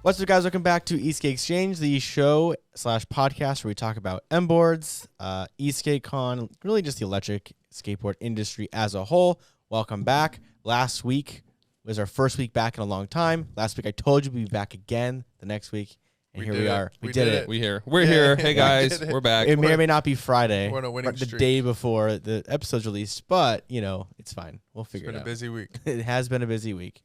What's up, guys? Welcome back to Esk8Exchange, the show / podcast where we talk about MBoards, Esk8Con, really just the electric skateboard industry as a whole. Welcome back. Last week was our first week back in a long time. Last week I told you we'd be back again the next week, and here we are. We did it. We're here. Hey, guys. We're back. It may or may not be Friday, we're on a winning the streak. day before the episode's released, but, you know, it's fine. We'll figure it out. It's been a busy week. It has been a busy week.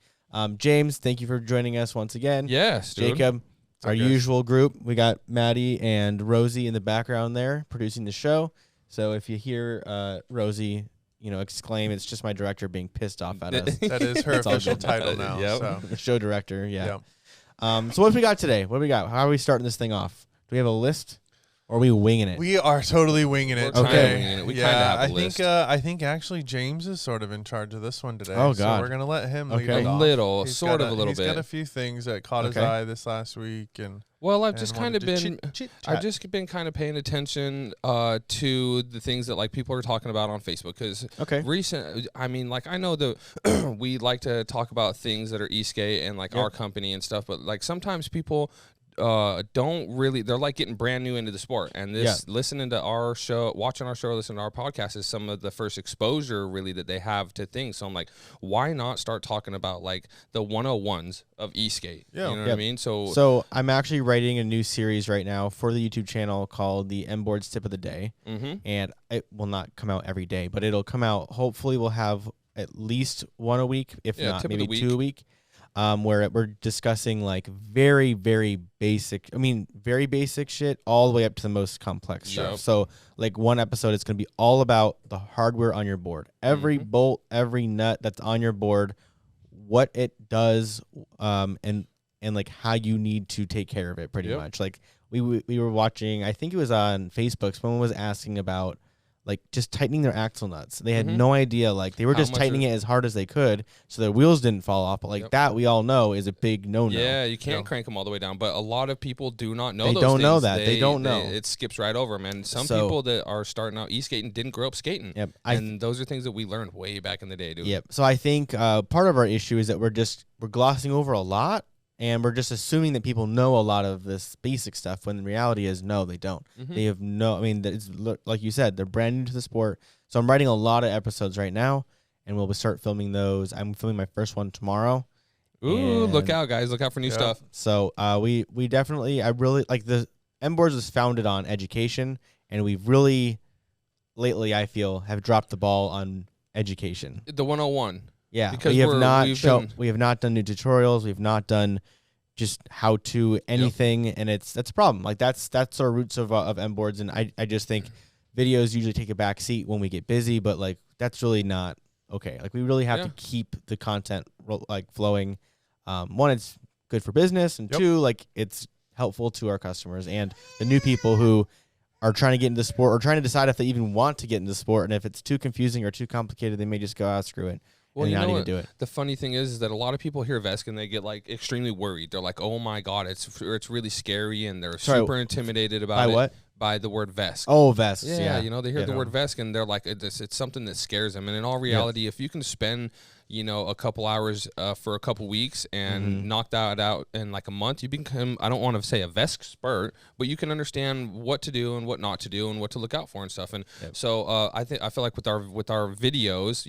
James, thank you for joining us once again. Yes, dude. Jacob, our usual group. We got Maddie and Rosie in the background there producing the show. So if you hear Rosie, exclaim, it's just my director being pissed off at us. That is her official title now. Yep. So. The show director, yeah. So what do we got today? What do we got? How are we starting this thing off? Do we have a list? Or are we winging it? We are totally winging it. Okay. We kind of have a list. I think actually James is sort of in charge of this one today. Oh, God. So we're gonna let him lead it off. He's got a few things that caught his eye this last week, and I've just kind of been kind of paying attention to the things that like people are talking about on Facebook because I know that we like to talk about things that are Esk8 and like our company and stuff, but like sometimes people don't really, they're like getting brand new into the sport, and listening to our show, watching our show, listening to our podcast is some of the first exposure really that they have to things. So I'm like, why not start talking about like the 101s of Esk8? You know what I mean? So I'm actually writing a new series right now for the YouTube channel called the MBoards Tip of the Day, and it will not come out every day, but it'll come out. Hopefully, we'll have at least one a week, if not maybe two a week. Where we're discussing like very, very basic shit all the way up to the most complex stuff. So like one episode, it's going to be all about the hardware on your board. Every bolt, every nut that's on your board, what it does, and like how you need to take care of it pretty much. Like we were watching, I think it was on Facebook, someone was asking about like just tightening their axle nuts. They had no idea. Like they were just tightening it as hard as they could so their wheels didn't fall off. But like that, we all know is a big no-no. Yeah, you can't crank them all the way down. But a lot of people do not know. They those don't things. know that. They don't know. It skips right over them. And some people that are starting out skating didn't grow up skating. Yep. And those are things that we learned way back in the day, dude. Yep. So I think part of our issue is that we're glossing over a lot. And we're just assuming that people know a lot of this basic stuff when the reality is, no, they don't. They have it's like you said, they're brand new to the sport. So I'm writing a lot of episodes right now, and we'll start filming those. I'm filming my first one tomorrow. Ooh, look out, guys. Look out for new stuff. So we definitely, I really, like the MBoards was founded on education, and we've really, lately, I feel, have dropped the ball on education. The 101. Yeah, because we have not done new tutorials. We've not done just how to anything, and that's a problem. Like that's our roots of MBoards, and I just think videos usually take a back seat when we get busy, but like that's really not okay. Like we really have to keep the content like flowing. One, it's good for business, and two, like it's helpful to our customers and the new people who are trying to get into the sport or trying to decide if they even want to get into the sport, and if it's too confusing or too complicated, they may just go, screw it. Well, you know what? Do it. The funny thing is that a lot of people hear Vesk and they get like extremely worried. They're like, "Oh my god, it's really scary," and they're super intimidated about it. By the word Vesk. Oh, Vesk. Yeah, they hear the word Vesk and they're like, it's something that scares them. And in all reality, if you can spend a couple hours for a couple weeks and knock that out in like a month, you become, I don't want to say a Vesk expert, but you can understand what to do and what not to do and what to look out for and stuff. And so I feel like with our videos,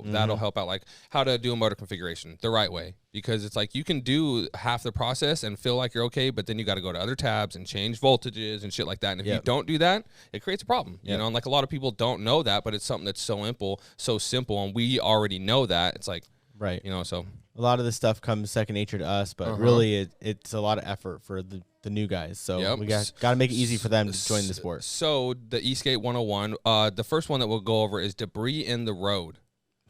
that'll help out, like how to do a motor configuration the right way. Because it's like you can do half the process and feel like you're okay, but then you got to go to other tabs and change voltages and shit like that. And if you don't do that, it creates a problem. You know, and like a lot of people don't know that, but it's something that's so simple, and we already know that. It's like, so a lot of this stuff comes second nature to us, but really it's a lot of effort for the new guys. So we got to make it easy for them to join the sport. So the Esk8 101, the first one that we'll go over is debris in the road.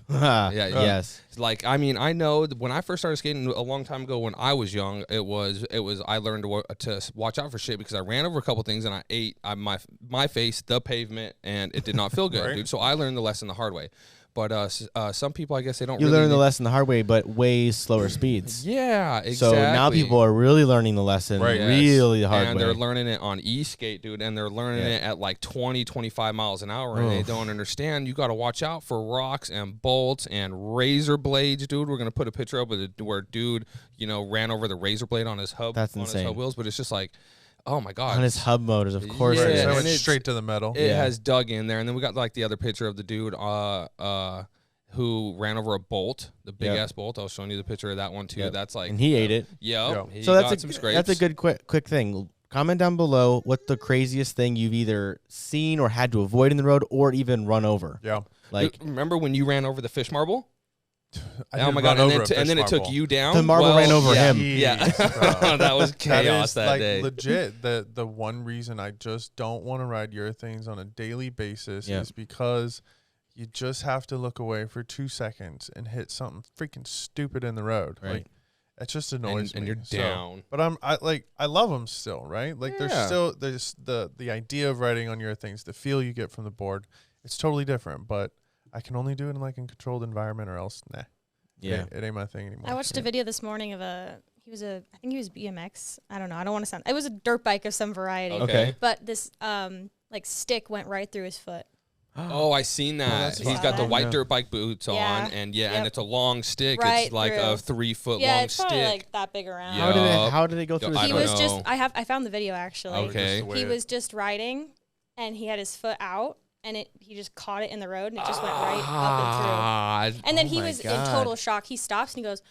Yes. Like, I mean, I know when I first started skating a long time ago when I was young, it was I learned to watch out for shit because I ran over a couple things and I ate my face, the pavement, and it did not feel good, dude. So I learned the lesson the hard way. But some people, I guess, they don't. You really learn the lesson the hard way, but way slower speeds. Yeah, exactly. So now people are really learning the lesson really the hard way. And they're learning it on Esk8, dude, and they're learning it at like 20, 25 miles an hour, and they don't understand. You got to watch out for rocks and bolts and razor blades, dude. We're going to put a picture up where dude, ran over the razor blade on his hub. That's insane. His hub wheels, but it's just like, oh my God. On his hub motors, of course. Right, so it's straight to the metal. It has dug in there. And then we got like the other picture of the dude who ran over a bolt, the big ass bolt. I was showing you the picture of that one too. That's like, and he ate it. So that's a good quick thing. Comment down below what the craziest thing you've either seen or had to avoid in the road or even run over. Yeah. Like, remember when you ran over the fish marble? Oh my God! And then it took you down. The marble ran over him. Yeah, that was chaos that day. Legit. The one reason I just don't want to ride urethanes on a daily basis is because you just have to look away for 2 seconds and hit something freaking stupid in the road. Right. Like, it just annoys me. And you're down. But I love them still, right? Like there's the idea of riding on urethanes, the feel you get from the board. It's totally different, but I can only do it in like a controlled environment, or else, nah. Yeah, it ain't my thing anymore. I watched a video this morning of I think he was BMX. I don't know. I don't want to sound. It was a dirt bike of some variety. Okay. But this like stick went right through his foot. Oh, I seen that. He's got the white dirt bike boots on, and and it's a long stick. Right it's like a 3 foot long it's stick. probably like that big around. How did they go through? He was just. I found the video actually. Okay. He was just riding, and he had his foot out. And he just caught it in the road, and it just went right up and through. And then he was in total shock. He stops, and he goes,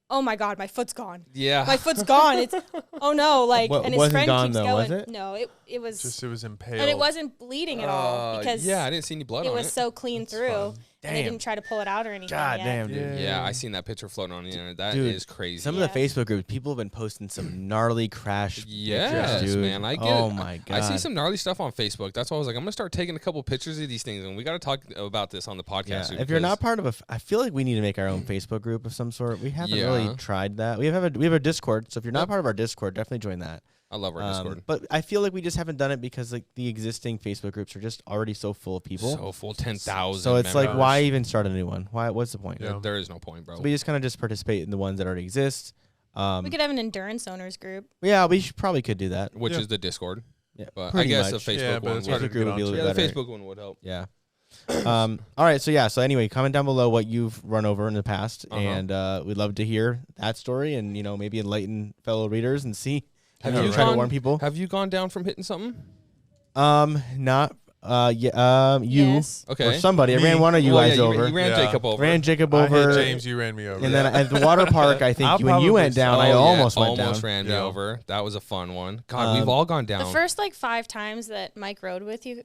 "Oh, my God, my foot's gone. Yeah. My foot's gone. It's, oh, no." Like, and his friend gone, keeps though, going. was it? No, it was. It was impaled. And it wasn't bleeding at all because I didn't see any blood on it. It was so clean through. Damn. And they didn't try to pull it out or anything. God yet. damn, dude. Yeah, I seen that picture floating on the internet. That is crazy. Some of the Facebook groups, people have been posting some gnarly crash pictures, dude. Man. I get oh, my God. I see some gnarly stuff on Facebook. That's why I was like, I'm going to start taking a couple pictures of these things, and we got to talk about this on the podcast. Yeah. If you're not part of I feel like we need to make our own Facebook group of some sort. We haven't really tried that. We have a Discord, so if you're not part of our Discord, definitely join that. I love our Discord. But I feel like we just haven't done it because like the existing Facebook groups are just already so full of people. So full, 10,000. So it's like, why even start a new one? What's the point? Yeah. There is no point, bro. So we just kind of just participate in the ones that already exist. We could have an endurance owners group. Yeah, we probably could do that. Which is the Discord. Yeah, but I guess the Facebook one. Facebook group would be a little better. The Facebook one would help. Yeah. All right. So anyway, comment down below what you've run over in the past, and we'd love to hear that story, and maybe enlighten fellow readers and see. Have you try to warn people? Have you gone down from hitting something? Not. You or somebody. I ran one of you guys over. You ran Jacob over. Ran Jacob over. I hit James, you ran me over. And then at the water park, I think when you went down, I almost went down. Almost ran me over. That was a fun one. God, we've all gone down. The first 5 times that Mike rode with you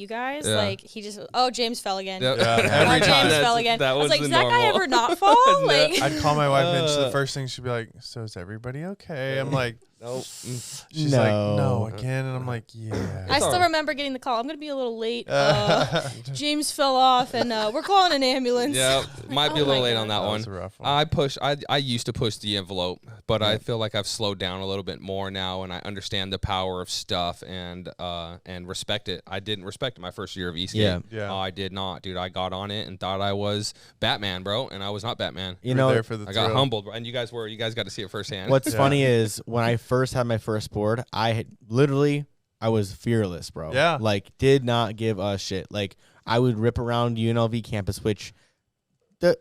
guys, he just James fell again. Every time. James fell again. I was like, does that guy ever not fall? I'd call my wife and the first thing she'd be like, "So is everybody okay?" I'm like, nope. She's like, "No, again," and I'm like, "Yeah." I still remember getting the call. I'm gonna be a little late. James fell off, and we're calling an ambulance. Yeah, might be a little late on that one. That was a rough one. I used to push the envelope, but I feel like I've slowed down a little bit more now, and I understand the power of stuff and respect it. I didn't respect it my first year of Esk8. Yeah. I did not, dude. I got on it and thought I was Batman, bro, and I was not Batman. There for the I got humbled, and you guys got to see it firsthand. What's funny is when I first had my first board, I was fearless, bro. Yeah. Like, did not give a shit. Like, I would rip around UNLV campus, which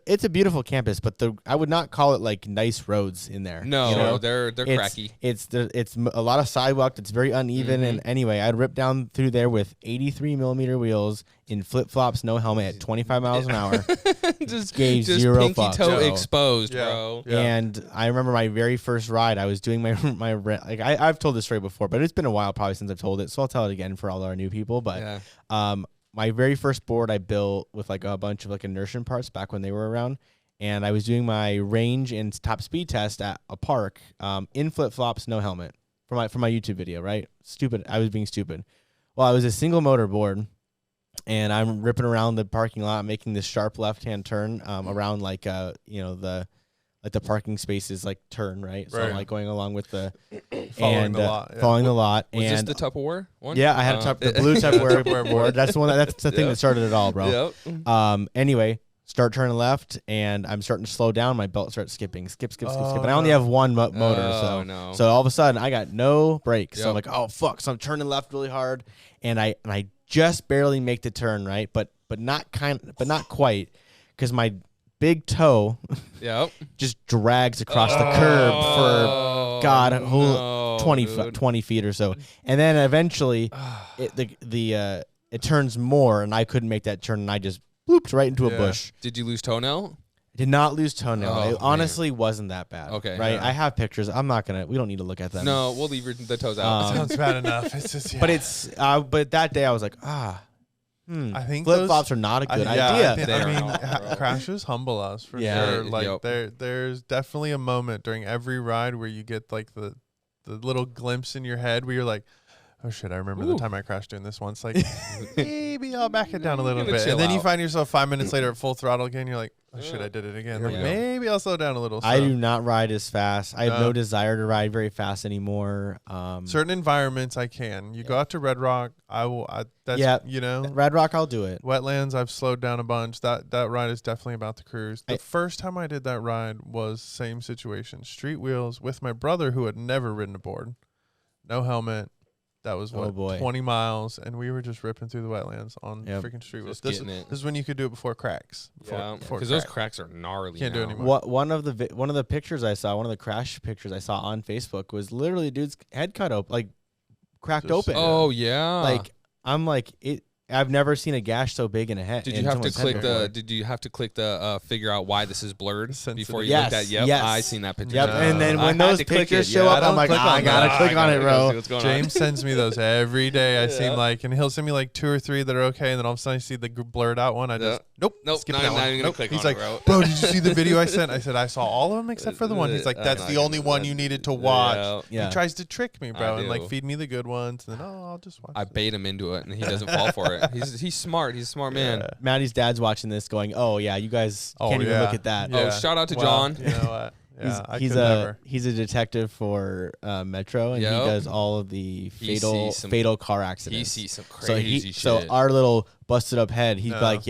it's a beautiful campus, but I would not call it like nice roads in there. No, they're cracky. It's a lot of sidewalk that's very uneven. And anyway, I'd rip down through there with 83 millimeter wheels in flip flops, no helmet, at 25 miles an hour. just zero pinky fucks, toe bro. exposed, bro. Yeah. And I remember my very first ride. I was doing my I've told this story before, but it's been a while probably since I've told it, so I'll tell it again for all our new people. But my very first board I built with a bunch of inertia parts back when they were around, and I was doing my range and top speed test at a park in flip flops, no helmet for my YouTube video. Right? Stupid. I was being stupid. Well, I was a single motor board, and I'm ripping around the parking lot, making this sharp left hand turn around the like the parking spaces like turn right. So I'm like going along with the following the lot. Following the lot. Was and this the Tupperware one? Yeah, I had the blue Tupperware board. That's the one. That's the thing that started it all, bro. Yep. Anyway. Start turning left, and I'm starting to slow down. My belt starts skipping. And I only have one motor, so all of a sudden I got no brakes. So I'm like, oh fuck! So I'm turning left really hard, and I just barely make the turn right, but not quite, because my big toe, just drags across the curb for 20 feet or so, and then eventually it turns more, and I couldn't make that turn, and I just blooped right into a bush. Did you lose toenail? I did not lose toenail. It honestly wasn't that bad. Okay. Right? Yeah. I have pictures. We don't need to look at them. No, we'll leave the toes out. Sounds bad enough. It's just, but that day I was like, I think flip-flops are not a good idea. Crashes humble us for sure. Like there's definitely a moment during every ride where you get like the little glimpse in your head where you're like, oh shit, I remember the time I crashed doing this once. Like, maybe I'll back it down a little bit. And then you find yourself 5 minutes later at full throttle again. You're like, oh shit, I did it again. Like, maybe I'll slow down a little. So. I do not ride as fast. I have no desire to ride very fast anymore. Certain environments I can. You go out to Red Rock, I will. Red Rock, I'll do it. Wetlands, I've slowed down a bunch. That ride is definitely about the cruise. The first time I did that ride was same situation. Street wheels with my brother who had never ridden a board. No helmet. That was 20 miles, and we were just ripping through the wetlands on freaking street wheels. This is when you could do it before cracks. Because those cracks are gnarly. Can't do it anymore. One of the pictures I saw, one of the crash pictures I saw on Facebook was literally dude's head cut open, like cracked open. Oh yeah. Like I'm like it. I've never seen a gash so big in a head. Did you have to click the figure out why this is blurred before you looked at? Yep, I seen that picture. Yep, and then when those pictures show up, I'm like, I gotta click on it, bro. James sends me those every day. I seem like, and he'll send me like 2 or 3 that are okay, and then all of a sudden I see the blurred out one. I just skip that one. He's like, bro, did you see the video I sent? I said I saw all of them except for the one. He's like, that's the only one you needed to watch. He tries to trick me, bro, and like feed me the good ones, and then I'll just watch. I bait him into it, and he doesn't fall for it. He's smart. He's a smart man. Maddie's dad's watching this going, oh, yeah, you guys can't even look at that. Oh, shout out to John. You know what? He's a detective for Metro, and he does all of the fatal car accidents. He sees some crazy shit. So our little busted up head, he's like,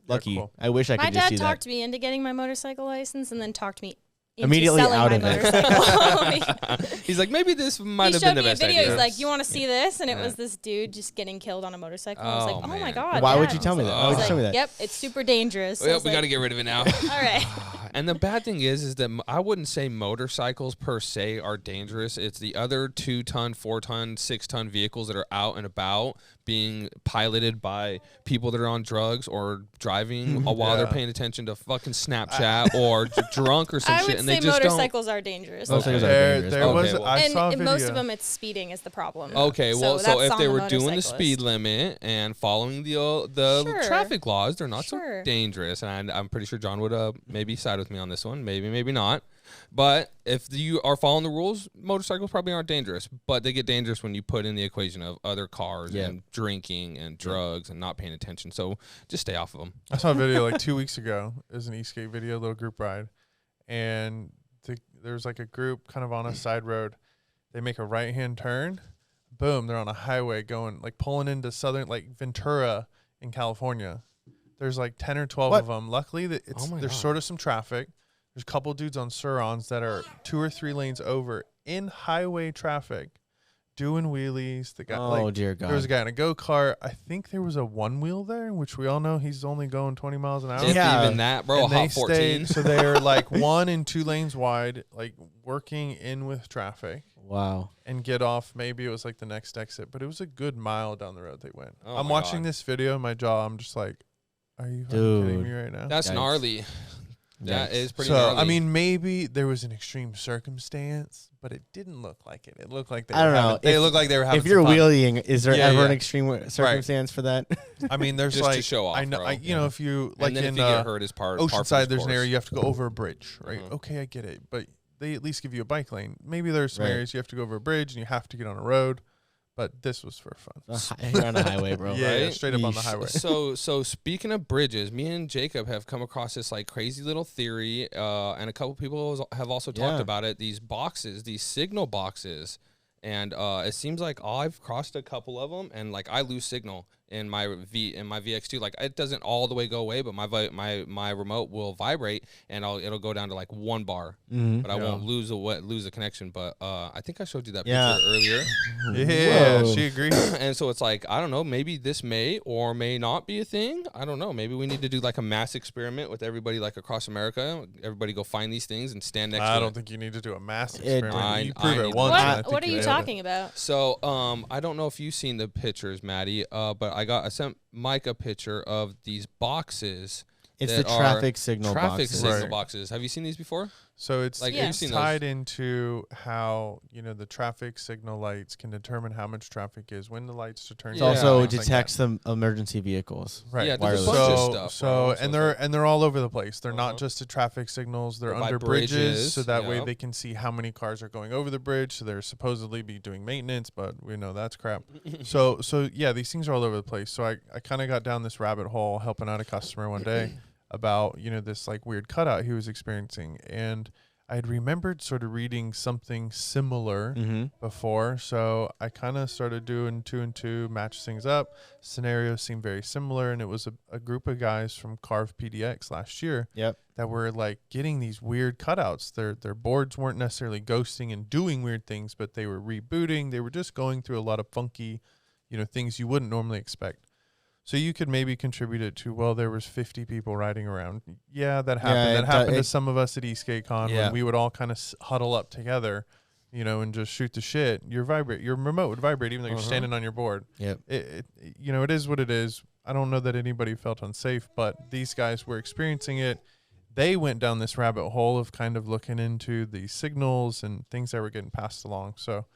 lucky. Cool. I wish I could just see that. My dad talked me into getting my motorcycle license, and then talked me immediately out of it. He's like, maybe this might have been the best idea. He's like, you want to see this? And it was this dude just getting killed on a motorcycle. I was like, oh my God. Why would you tell me that? Why would you tell me that? Yep, it's super dangerous. Well, we got to get rid of it now. All right. And the bad thing is that I wouldn't say motorcycles per se are dangerous. It's the other 2-ton, 4-ton, 6-ton vehicles that are out and about being piloted by people that are on drugs or driving while they're paying attention to fucking Snapchat or drunk or some shit. And they just motorcycles are dangerous. Motorcycles are dangerous. I saw a video. Most of them, it's speeding is the problem. Okay, well, so if they were doing the speed limit and following the traffic laws, they're not so dangerous. And I'm pretty sure John would maybe side with me on this one. Maybe not. But if you are following the rules, motorcycles probably aren't dangerous. But they get dangerous when you put in the equation of other cars and drinking and drugs and not paying attention. So just stay off of them. I saw a video like 2 weeks ago. It was an Esk8 video, a little group ride. And there's like a group kind of on a side road. They make a right-hand turn. Boom, they're on a highway going, like pulling into southern, like Ventura in California. There's like 10 or 12 of them. Luckily, there's sort of some traffic. There's a couple dudes on Surons that are 2 or 3 lanes over in highway traffic doing wheelies. The guy, dear God. There was a guy in a go-kart. I think there was a one-wheel there, which we all know he's only going 20 miles an hour. Even that, bro, and a hot 14. So they're like 1 and 2 lanes wide, like working in with traffic. Wow. And get off. Maybe it was like the next exit, but it was a good mile down the road they went. I'm watching this video in my jaw. I'm just like, are you kidding me right now? That's gnarly. That is pretty gnarly. I mean, maybe there was an extreme circumstance, but it didn't look like it. It looked like they looked like they were having. If you're wheeling, is there ever an extreme circumstance for that? I mean, there's just like to show off. I know, you know, if you like in if you get hurt as part Oceanside, there's an area you have to go over a bridge, right? Okay, I get it, but they at least give you a bike lane. Maybe there's some areas you have to go over a bridge and you have to get on a road. but this was for fun. You're on the highway, bro. Yeah, right? straight up on the highway. So speaking of bridges, me and Jacob have come across this like crazy little theory, and a couple people have also talked about it. These boxes, these signal boxes, and it seems like I've crossed a couple of them, and like I lose signal in my VX2. Like it doesn't all the way go away, but my remote will vibrate, and it'll go down to like 1 bar, but I won't lose the connection. But I think I showed you that picture earlier. Yeah, she agrees. And so it's like, I don't know, maybe this may or may not be a thing. I don't know. Maybe we need to do like a mass experiment with everybody like across America. Everybody go find these things and stand next to it. I don't think you need to do a mass experiment. You prove it once. once. What are you talking about? So I don't know if you've seen the pictures, Maddie, but I sent Mike a picture of these boxes. It's the traffic signal boxes. Have you seen these before? So it's like tied into how the traffic signal lights can determine how much traffic is, when the lights to turn. It also detects the emergency vehicles. Right. Yeah, there's a bunch of stuff. So and they're all over the place. They're not just at traffic signals. They're under bridges, so that way they can see how many cars are going over the bridge. So they're supposedly be doing maintenance, but we know that's crap. so yeah, these things are all over the place. So I kind of got down this rabbit hole helping out a customer one day about this like weird cutout he was experiencing, and I had remembered sort of reading something similar before, so I kind of started doing 2 and 2, match things up. Scenarios seemed very similar, and it was a group of guys from Carve PDX last year that were like getting these weird cutouts. Their boards weren't necessarily ghosting and doing weird things, but they were rebooting. They were just going through a lot of funky, things you wouldn't normally expect. So you could maybe contribute it to, well, there was 50 people riding around. Yeah, that happened. That happened to some of us at Esk8Con when we would all kind of huddle up together, and just shoot the shit. Your remote would vibrate even though you're standing on your board. Yep. It is what it is. I don't know that anybody felt unsafe, but these guys were experiencing it. They went down this rabbit hole of kind of looking into the signals and things that were getting passed along. So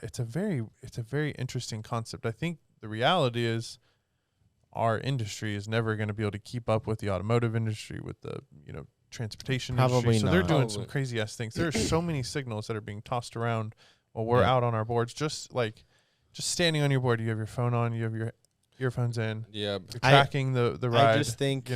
it's a very interesting concept. I think the reality is, our industry is never going to be able to keep up with the automotive industry, with the transportation industry. So they're doing some crazy ass things. There are so many signals that are being tossed around while we're out on our boards. Just standing on your board, you have your phone on, you have your earphones in. Yeah, you're tracking the ride. I just think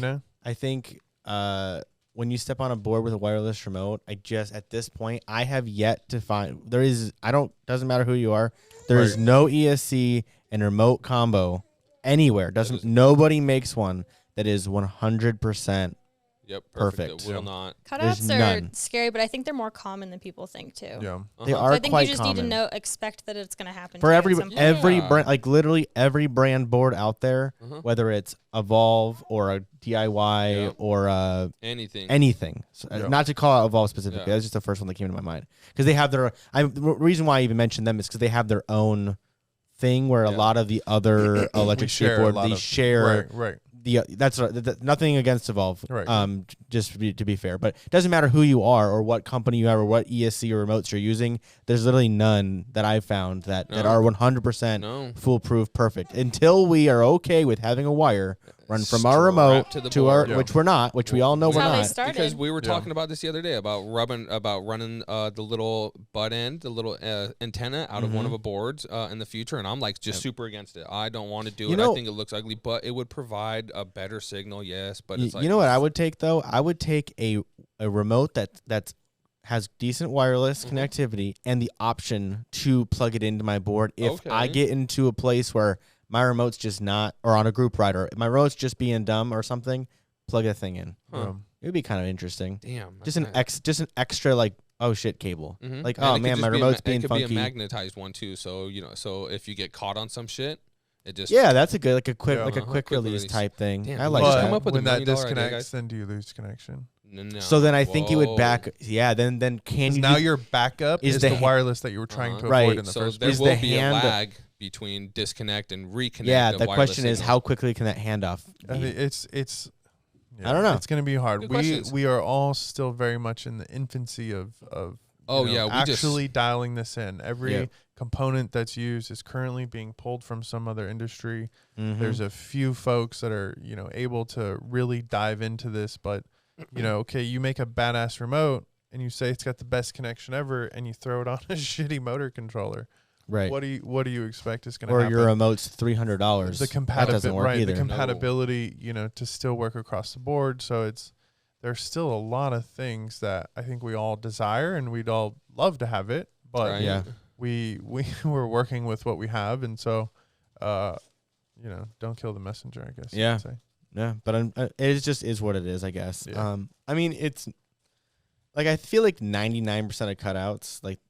when you step on a board with a wireless remote, at this point I have yet to find doesn't matter who you are. There is no ESC and remote combo anywhere. Nobody makes one that is 100% perfect. Will not. Cutouts are scary, but I think they're more common than people think too. Yeah, they are. So I think quite you just common. need to expect that it's going to happen for every brand, like literally every brand board out there, whether it's Evolve or a DIY or anything. So, not to call out Evolve specifically, that's just the first one that came to my mind because they have their. The reason why I even mentioned them is because they have their own thing where a lot of the other electric skateboard share that's nothing against Evolve, just to be fair, but it doesn't matter who you are or what company you have or what ESC or remotes you're using. There's literally none that I've found that are 100% foolproof perfect until we are okay with having a wire run from our remote to our which we're not, which we all know we're not. Because we were talking about this the other day about running the little butt end, the little antenna out of one of the boards in the future, and I'm like just super against it. I don't want to do it. I think it looks ugly, but it would provide a better signal, yes. But it's like, you know what I would take though? I would take a remote that has decent wireless connectivity and the option to plug it into my board if I get into a place where my remote's just not, or on a group ride, or my remote's just being dumb or something, plug that thing in. It would be kind of interesting. Damn. Just an extra like, oh shit, cable. Like, oh man, my remote's being funky. It could be a magnetized one too. So so if you get caught on some shit, it just that's a good quick release type thing. Damn, I like that. Come up with when that disconnects, idea, then do you lose connection? No. So then I think you would back. Yeah. Then can you? Now your backup is the wireless that you were trying to avoid in the first place. So there will be a lag between disconnect and reconnect. Yeah. The question is, how quickly can that handoff be? I mean, it's. I don't know. It's going to be hard. We are all still very much in the infancy of actually dialing this in. Every component that's used is currently being pulled from some other industry. There's a few folks that are able to really dive into this, but you make a badass remote and you say it's got the best connection ever, and you throw it on a shitty motor controller. Right. What do you expect is going to happen? Or your remote's $300. The compatibility, right? The compatibility, to still work across the board. So there's still a lot of things that I think we all desire and we'd all love to have it, but we're working with what we have, and so don't kill the messenger, I guess. Yeah. You could say. Yeah, but it just is what it is, I guess. Yeah. I mean, it's like I feel like 99% of cutouts, like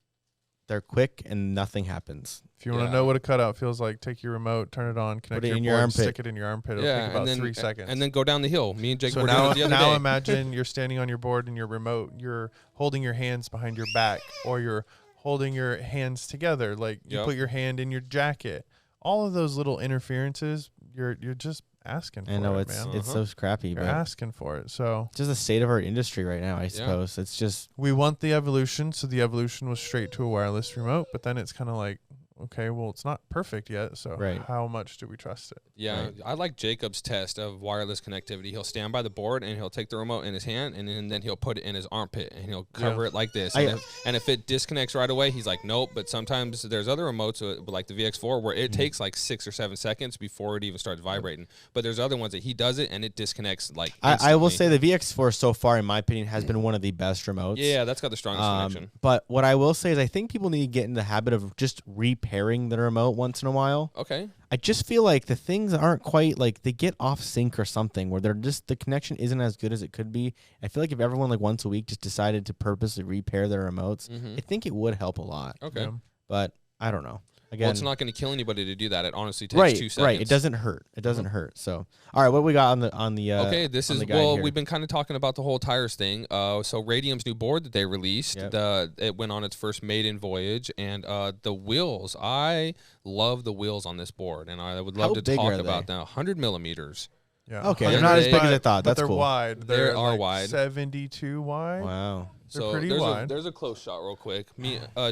they're quick and nothing happens. If you want to know what a cutout feels like, take your remote, turn it on, connect your board, stick it in your armpit. It'll take about 3 seconds. And then go down the hill. Me and Jake were doing it the other day. Now imagine you're standing on your board and your remote, you're holding your hands behind your back, or you're holding your hands together. Like you put your hand in your jacket. All of those little interferences, you're just asking for it. I know it's so crappy. You're asking for it. So just the state of our industry right now, I suppose. It's just we want the evolution. So the evolution was straight to a wireless remote, but then it's kind of like, okay, well, it's not perfect yet. So how much do we trust it? Yeah, right. I like Jacob's test of wireless connectivity. He'll stand by the board and he'll take the remote in his hand and then he'll put it in his armpit and he'll cover it like this. And if it disconnects right away, he's like, nope. But sometimes there's other remotes like the VX4 where it takes like 6 or 7 seconds before it even starts vibrating. But there's other ones that he does it and it disconnects like instantly. I will say the VX4 so far, in my opinion, has been one of the best remotes. Yeah, that's got the strongest connection. But what I will say is I think people need to get in the habit of just repairing the remote once in a while. Okay. I just feel like the things aren't quite like they get off sync or something where they're just the connection isn't as good as it could be. I feel like if everyone like once a week just decided to purposely repair their remotes, I think it would help a lot. Okay. But I don't know. Again, well, it's not going to kill anybody to do that. It honestly takes 2 seconds. Right. It doesn't hurt. It doesn't hurt. So, all right, what we got on the okay, this is we've been kind of talking about the whole tires thing. So Radium's new board that they released, it went on its first maiden voyage, and the wheels. I love the wheels on this board, and I would love to talk about them. 100 millimeters. Yeah. Okay, they're not as big as I thought. That's they're cool. Wide. They are like wide. 72 wide. Wow. So pretty wide. There's a close shot real quick.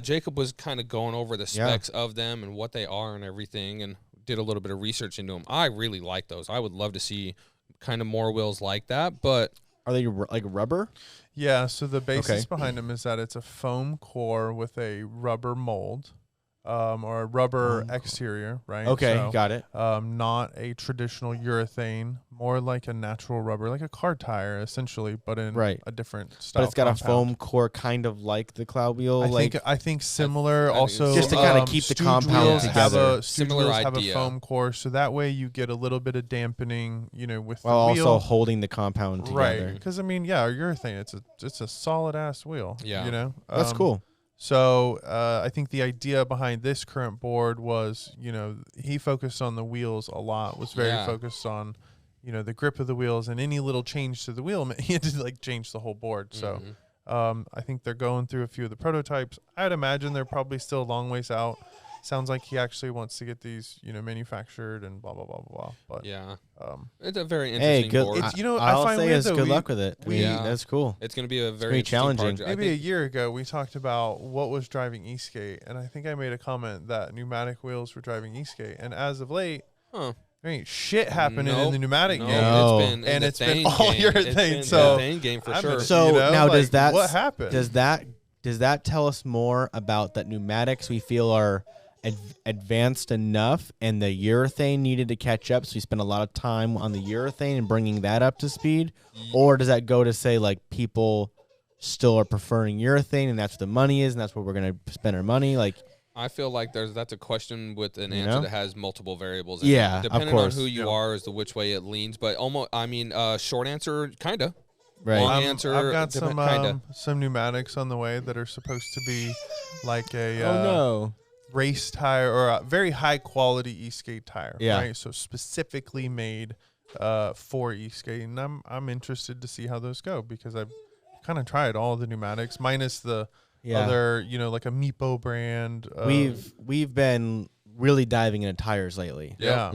Jacob was kind of going over the specs of them and what they are and everything, and did a little bit of research into them. I really like those. I would love to see kind of more wheels like that. But are they like rubber? Yeah. So the basis behind them is that it's a foam core with a rubber mold. Or a rubber exterior, right? Okay, so, got it. Not a traditional urethane, more like a natural rubber, like a car tire, essentially, but in a different style. But it's got a foam core, kind of like the Cloud Wheel. I think similar. Also, just to kind of keep the compound together. Similar idea. Have a foam core, so that way you get a little bit of dampening, with while the wheel. Also holding the compound together. Right? Because urethane, it's a solid ass wheel. Yeah, that's cool. So I think the idea behind this current board was, he focused on the wheels a lot, was very focused on, the grip of the wheels, and any little change to the wheel, he had to change the whole board. So I think they're going through a few of the prototypes. I'd imagine they're probably still a long ways out. Sounds like he actually wants to get these, manufactured and blah, blah, blah, blah. But it's a very interesting board. I'll say is good luck with it. That's cool. It's going to be a very challenging. Maybe a year ago, we talked about what was driving Esk8, and I think I made a comment that pneumatic wheels were driving Esk8. And as of late, there ain't shit happening in the pneumatic game. It's been all urethane. So game for sure. So now does that what happened? Does that tell us more about that pneumatics we feel are advanced enough and the urethane needed to catch up, so we spent a lot of time on the urethane and bringing that up to speed? Or does that go to say people still are preferring urethane and that's what the money is and that's where we're going to spend our money? I feel like that's a question with an answer that has multiple variables in it. Depending of course. on who you are is the which way it leans, but short answer kind of. Right. Long answer, I've got some pneumatics on the way that are supposed to be like a race tire or a very high quality Esk8 tire. Yeah. Right. So specifically made for Esk8, and I'm interested to see how those go because I've kind of tried all the pneumatics minus the other, like a Meepo brand. We've been really diving into tires lately. Yeah.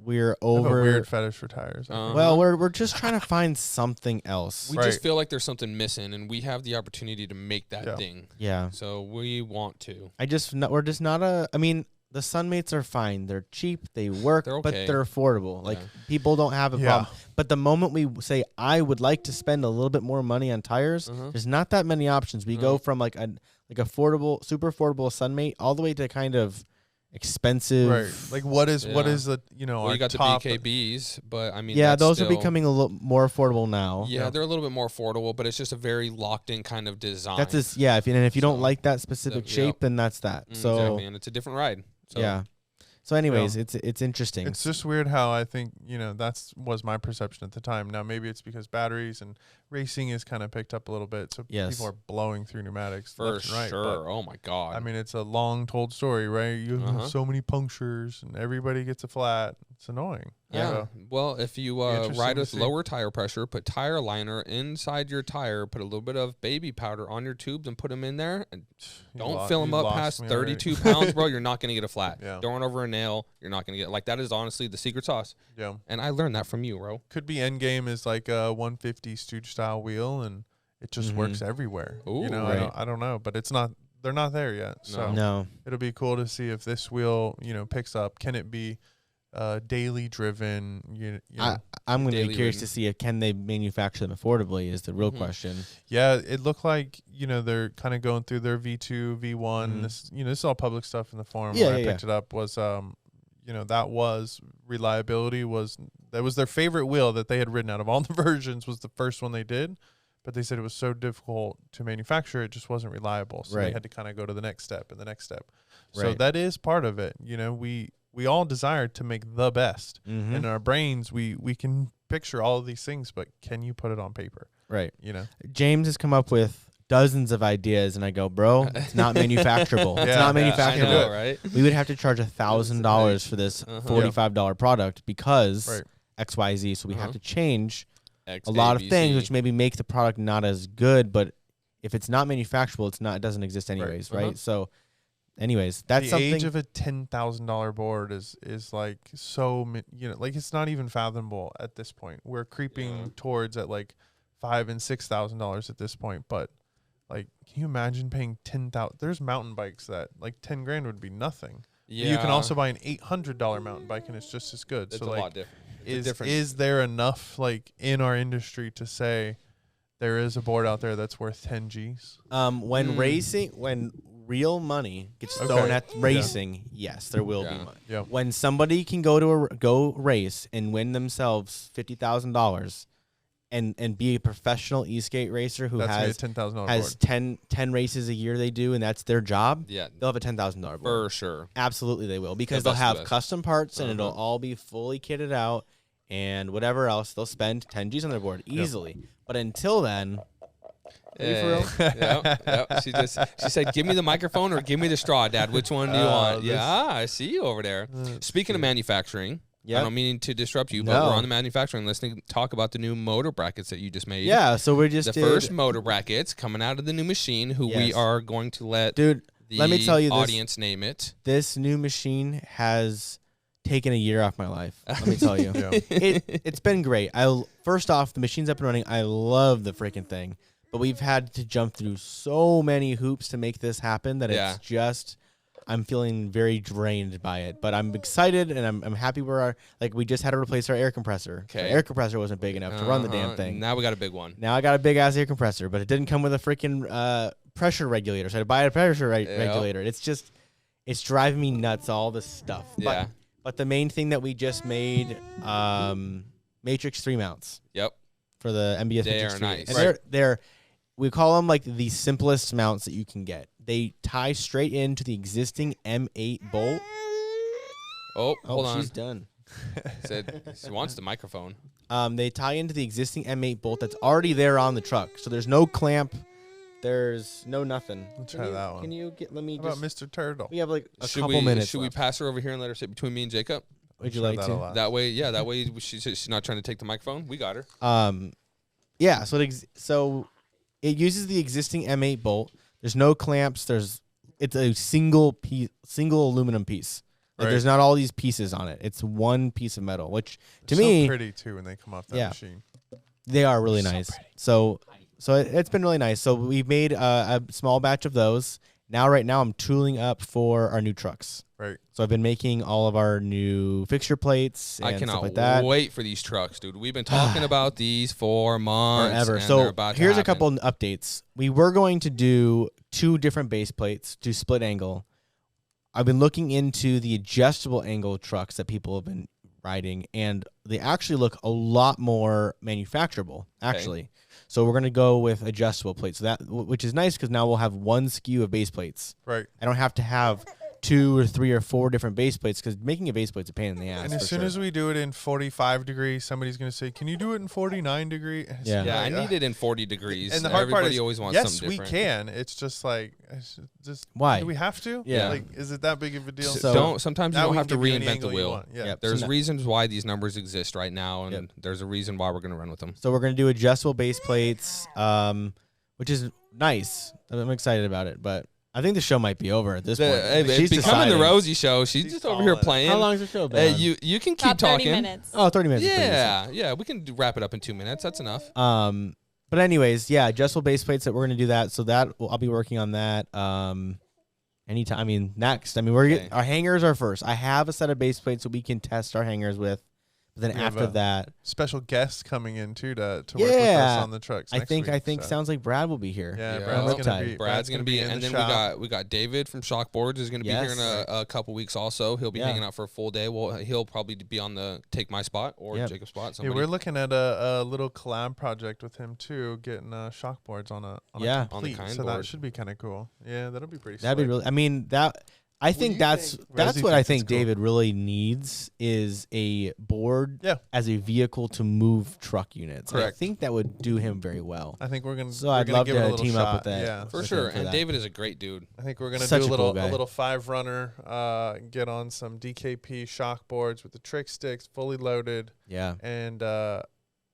We're I have over a weird fetish for tires. Well, we're just trying to find something else. We just feel like there's something missing, and we have the opportunity to make that thing. Yeah. So we want to. We're just not I mean, the Sunmates are fine. They're cheap. They work, but they're affordable. People don't have a problem. But the moment we say, I would like to spend a little bit more money on tires, there's not that many options. We go from affordable, super affordable Sunmate all the way to kind of expensive. Right. Like what is the you got top the BKBs, but I mean those are becoming a little more affordable now. Yeah, they're a little bit more affordable, but it's just a very locked in kind of design. That's just if you don't like that specific shape, then that's that. So exactly, and it's a different ride. So. Yeah. So anyways, it's interesting. It's just weird how I think, was my perception at the time. Now maybe it's because batteries and racing is kind of picked up a little bit, so people are blowing through pneumatics for left and right. Sure. Oh my God. I mean, it's a long told story, right? You have so many punctures and everybody gets a flat. It's annoying. Yeah. So, well, if you ride with lower tire pressure, put tire liner inside your tire, put a little bit of baby powder on your tubes and put them in there, and don't fill them up past 32 pounds, bro. You're not going to get a flat. Don't run over a nail. You're not going to get like that is honestly the secret sauce. Yeah. And I learned that from you, bro. Could be end game is like a 150 Stooge style wheel, and it just works everywhere. Ooh, I don't know, but it's not. They're not there yet. So no. It'll be cool to see if this wheel, picks up. Can it be daily driven? I'm going to be curious to see can they manufacture them affordably is the real question. Yeah, it looked like they're kind of going through their V2, V1. This this is all public stuff in the forum. When I picked it up was that was reliability that was their favorite wheel that they had ridden out of all the versions was the first one they did. But they said it was so difficult to manufacture, it just wasn't reliable. So they had to kind of go to the next step and the next step. So that is part of it. We all desire to make the best. In our brains, we can picture all of these things, but can you put it on paper? Right. James has come up with dozens of ideas, and I go, bro, it's not manufacturable. It's not manufacturable. I know, right? We would have to charge $1,000 for this $45 product because XYZ. So we have to change a lot of things, which maybe make the product not as good. But if it's not manufacturable, it doesn't exist anyways, right? So, anyways, that's something. The age of a $10,000 board is like so like it's not even fathomable at this point. We're creeping towards at like $5,000 and $6,000 at this point, but like, can you imagine paying $10,000? There's mountain bikes that like $10,000 would be nothing. Yeah. You can also buy an $800 mountain bike and it's just as good. It's so a like, lot different. Is there enough like in our industry to say there is a board out there that's worth 10 G's? When real money gets thrown at racing, yes, there will be money. Yeah. When somebody can go race and win themselves $50,000 and be a professional Esk8 racer who has $10,000 10 races a year they do, and that's their job, they'll have a $10,000 board. For sure. Absolutely they will, because they'll have custom parts and it'll all be fully kitted out, and whatever else, they'll spend 10 G's on their board easily. But until then... She said, give me the microphone or give me the straw, Dad. Which one do you want? I see you over there. Speaking of manufacturing, I don't mean to disrupt you, but we're on the manufacturing list to talk about the new motor brackets that you just made. Yeah, so we just the first motor brackets coming out of the new machine, who we are going to let let me tell you audience name it. This new machine has taken a year off my life. Let me tell you. It's been great. First off, the machine's up and running. I love the freaking thing. But we've had to jump through so many hoops to make this happen that it's just, I'm feeling very drained by it. But I'm excited and I'm happy we just had to replace our air compressor. Okay. The air compressor wasn't big enough to run the damn thing. Now we got a big one. Now I got a big ass air compressor, but it didn't come with a freaking pressure regulator. So I had to buy a pressure regulator. It's driving me nuts, all this stuff. But the main thing that we just made, Matrix 3 mounts. Yep. For the MBS they Matrix 3. Nice. And they're we call them like the simplest mounts that you can get. They tie straight into the existing M8 bolt. Oh, hold on. She's done. Said she wants the microphone. They tie into the existing M8 bolt that's already there on the truck. So there's no clamp. There's no nothing. Let's try that one. Can you get? Let me. How about Mr. Turtle? We have like a couple minutes. Should we pass her over here and let her sit between me and Jacob? Would you like to? That way, that way she's not trying to take the microphone. We got her. Yeah. So it uses the existing M8 bolt. There's no clamps. It's a single aluminum piece. Like there's not all these pieces on it. It's one piece of metal, which to me, so pretty too when they come off that machine. They are really nice. So it's been really nice. So we've made a small batch of those. Right now I'm tooling up for our new trucks. Right. So I've been making all of our new fixture plates and I cannot stuff like that. wait for these trucks, dude. We've been talking about these for months. Forever. So here's a couple updates. We were going to do 2 different base plates to split angle. I've been looking into the adjustable angle trucks that people have been riding, and they actually look a lot more manufacturable, actually. Okay. So we're going to go with adjustable plates, so which is nice because now we'll have one SKU of base plates. Right. I don't have to have 2 or 3 or 4 different base plates because making a base plate's a pain in the ass. And as soon as we do it in 45 degrees, somebody's going to say, "Can you do it in 49 degrees?" Yeah, I need it in 40 degrees. And the hard part is, always wants something different. Yes, we can. It's just like, why do we have to? Yeah. Like, is it that big of a deal? So sometimes you don't have to reinvent the wheel. Yeah. Yep. There's reasons why these numbers exist right now, and there's a reason why we're going to run with them. So we're going to do adjustable base plates, which is nice. I'm excited about it, but I think the show might be over at this point. She's becoming the Rosie show. She's just over here playing. How long is the show been? You can keep talking. 30 minutes. Oh, 30 minutes. Yeah. We can wrap it up in 2 minutes. That's enough. But anyways, yeah, adjustable base plates that we're going to do that. So I'll be working on that. Anytime. I mean, next. I mean, our hangers are first. I have a set of base plates that we can test our hangers with. But then after that, special guests coming in too to work with us on the trucks. I think sounds like Brad will be here. Yeah, Brad's gonna be, and then we got David from Shockboards is gonna be here in a couple weeks. Also, he'll be hanging out for a full day. Well, he'll probably be on the take my spot or Jacob's spot. Yeah, we're looking at a little collab project with him too, getting Shockboards on a complete. So that should be kind of cool. Yeah, that'll be pretty. That'd be really. I mean that. I think that's what I think David really needs is a board as a vehicle to move truck units. Correct. I think that would do him very well. I think we're gonna. So I'd love to team up with that. Yeah, for sure. And David is a great dude. I think we're gonna do a little 5-runner. Get on some DKP shock boards with the trick sticks, fully loaded. Yeah. And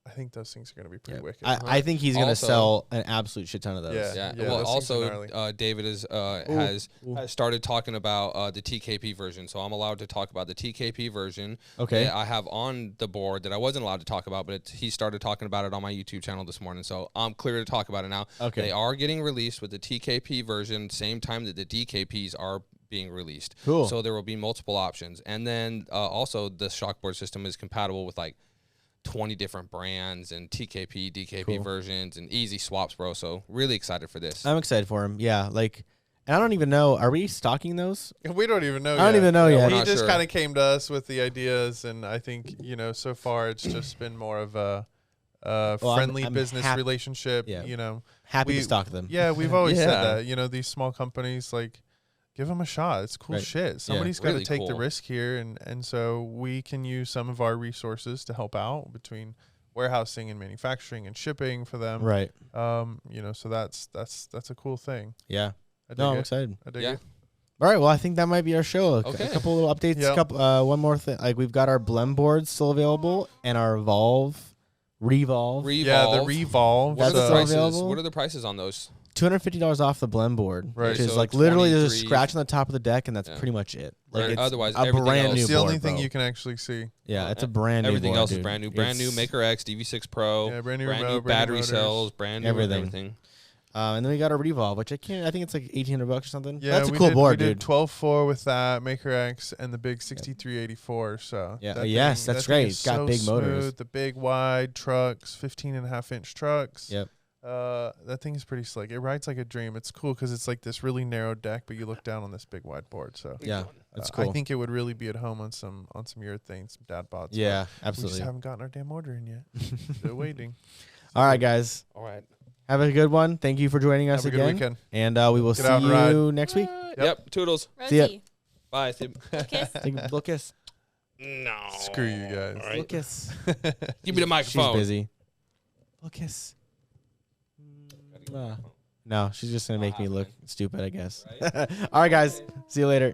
I think those things are going to be pretty wicked. I think he's going to sell an absolute shit ton of those. Yeah. Well, also, David has started talking about the TKP version, so I'm allowed to talk about the TKP version. Okay. That I have on the board that I wasn't allowed to talk about, but he started talking about it on my YouTube channel this morning, so I'm clear to talk about it now. Okay. They are getting released with the TKP version, same time that the DKPs are being released. Cool. So there will be multiple options, and then also the shockboard system is compatible with like 20 different brands and TKP, DKP versions and easy swaps, bro. So really excited for this. I'm excited for him. Yeah, like, and I don't even know. Are we stocking those? We don't even know. I don't even know yet. He just kind of came to us with the ideas, and I think so far it's just been more of a friendly business relationship. Yeah. Happy to stock them. Yeah, we've always said that. These small companies, like, give them a shot. It's cool shit. Somebody's got to take the risk here, and so we can use some of our resources to help out between warehousing and manufacturing and shipping for them. Right. So that's a cool thing. Yeah. I'm excited. I dig it. All right. Well, I think that might be our show. A couple little updates. Yep. One more thing. Like, we've got our blend boards still available and our Revolve. Yeah, the Revolve. What are the prices? What are the prices on those? $250 off the blend board, which is like literally there's a scratch on the top of the deck, and that's pretty much it. Like, it's otherwise, a brand new. It's the only thing you can actually see. Yeah, it's a brand new. Everything board, else is brand new. Brand new Maker X, DV6 Pro. Brand new battery cells. Brand new everything. And then we got a Revolve, which I think it's like $1,800 or something. Yeah, that's a cool board, dude. We did 12.4 with that Maker X and the big 6384. So that's great. It's got big motors. The big wide trucks, 15.5-inch trucks. Yep. That thing is pretty slick. It rides like a dream. It's cool because it's like this really narrow deck, but you look down on this big wide board. So yeah, that's cool. I think it would really be at home on some urethane, some dad bods. Yeah, absolutely. We just haven't gotten our damn order in yet. Still waiting. All right, guys. All right. Have a good one. Thank you for joining us again. Have a good weekend. And we will see you next week. Yep. Toodles. Rosie. See ya. Bye. Kiss. Take a little kiss. No. Screw you guys. Right. Little kiss. Give me the microphone. She's busy. Little kiss. No, she's just going to make me look stupid, I guess. All right, guys. See you later.